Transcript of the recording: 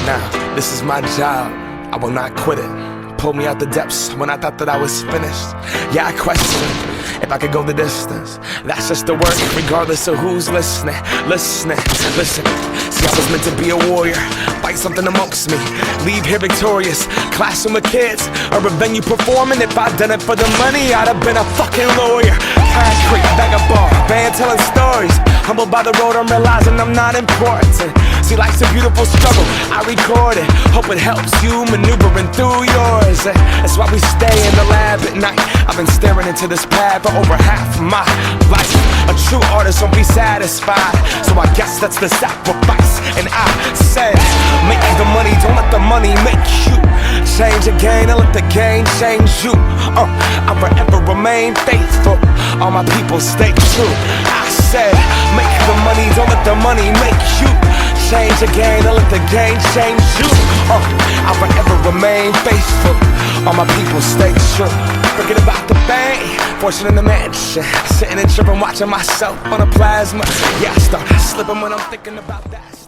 Now, this is my job, I will not quit it. Pulled me out the depths when I thought that I was finished. Yeah, I questioned if I could go the distance. That's just the work, regardless of who's listening. Listen. See, I was meant to be a warrior, fight something amongst me, leave here victorious. Clashing with kids, or a venue performing. If I'd done it for the money, I'd have been a fucking lawyer. Concrete, vagabond, band telling stories. Humbled by the road, I'm realizing I'm not important. See, life's a beautiful struggle, I record it. Hope it helps you maneuvering through yours. That's why we stay in the lab at night. I've been staring into this pad for over half my life. A true artist won't be satisfied, so I guess that's the sacrifice. And I said, make the money, don't let the money make you. Change the game, and let the game change you. I'll forever remain faithful, all my people stay true. I said, make the money, don't let the money make you. Change the game, and let the game change you. I'll forever remain faithful, all my people stay true. Forget about the bank, fortune in the mansion, sitting and tripping, watching myself on a plasma. Yeah, I start slipping when I'm thinking about that.